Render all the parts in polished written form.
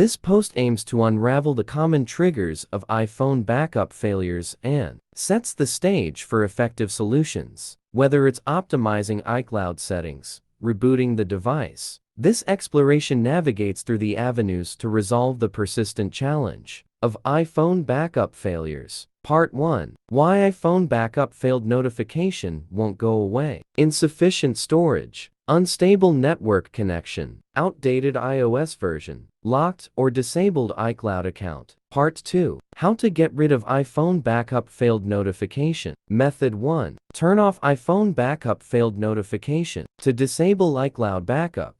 This post aims to unravel the common triggers of iPhone backup failures and sets the stage for effective solutions. Whether it's optimizing iCloud settings, rebooting the device, this exploration navigates through the avenues to resolve the persistent challenge of iPhone backup failures. Part 1. Why iPhone backup failed notification won't go away. Insufficient storage, unstable network connection, outdated iOS version, locked or disabled iCloud account. Part 2. How to get rid of iPhone backup failed notification. Method 1. Turn off iPhone backup failed notification. To disable iCloud backup,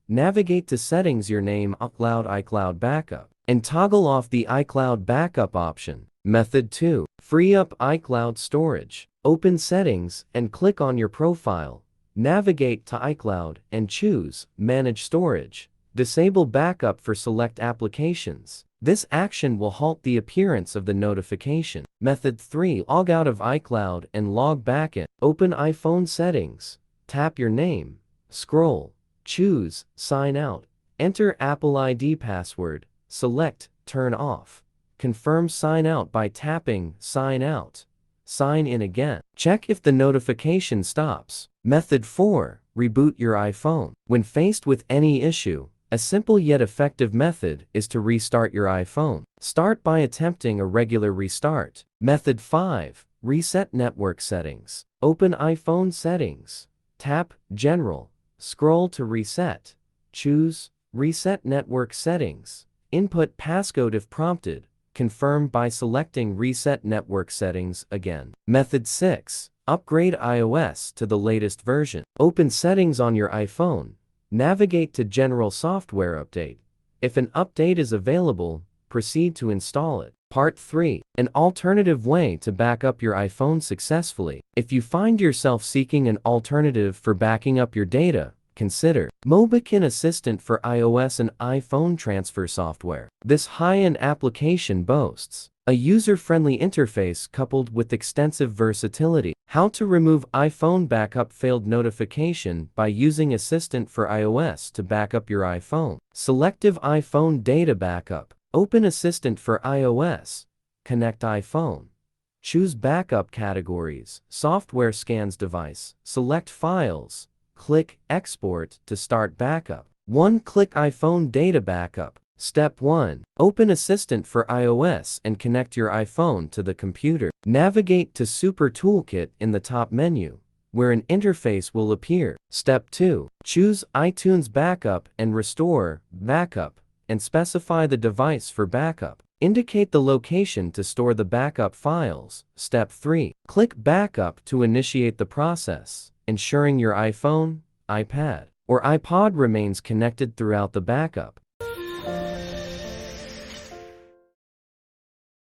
navigate to Settings, your name, iCloud Backup, and toggle off the iCloud Backup option. Method 2. Free up iCloud storage. Open Settings and click on your profile. Navigate to iCloud and choose Manage Storage. Disable backup for select applications. This action will halt the appearance of the notification. Method 3. Log out of iCloud and log back in. Open iPhone Settings. Tap your name. Scroll. Choose Sign Out. Enter Apple ID password. Select Turn Off. Confirm sign out by tapping Sign Out. Sign in again. Check if the notification stops. Method 4. Reboot your iPhone. When faced with any issue, a simple yet effective method is to restart your iPhone. Start by attempting a regular restart. Method 5. Reset network settings. Open iPhone Settings. Tap General. Scroll to Reset. Choose Reset Network Settings. Input passcode if prompted. Confirm by selecting Reset Network Settings again. Method 6. Upgrade iOS to the latest version. Open Settings on your iPhone. Navigate to General Software Update. If an update is available, proceed to install it. Part 3. An alternative way to back up your iPhone successfully. If you find yourself seeking an alternative for backing up your data, consider Mobikin Assistant for iOS and iPhone transfer software. This high-end application boasts a user-friendly interface coupled with extensive versatility. How to remove iPhone backup failed notification by using Assistant for iOS to back up your iPhone. Selective iPhone data backup. Open Assistant for iOS. Connect iPhone. Choose Backup Categories. Software scans device. Select Files. Click Export to start backup. One-click iPhone data backup. Step 1. Open Assistant for iOS and connect your iPhone to the computer. Navigate to Super Toolkit in the top menu, where an interface will appear. Step 2. Choose iTunes Backup and Restore Backup, and specify the device for backup. Indicate the location to store the backup files. Step 3. Click Backup to initiate the process, ensuring your iPhone, iPad, or iPod remains connected throughout the backup.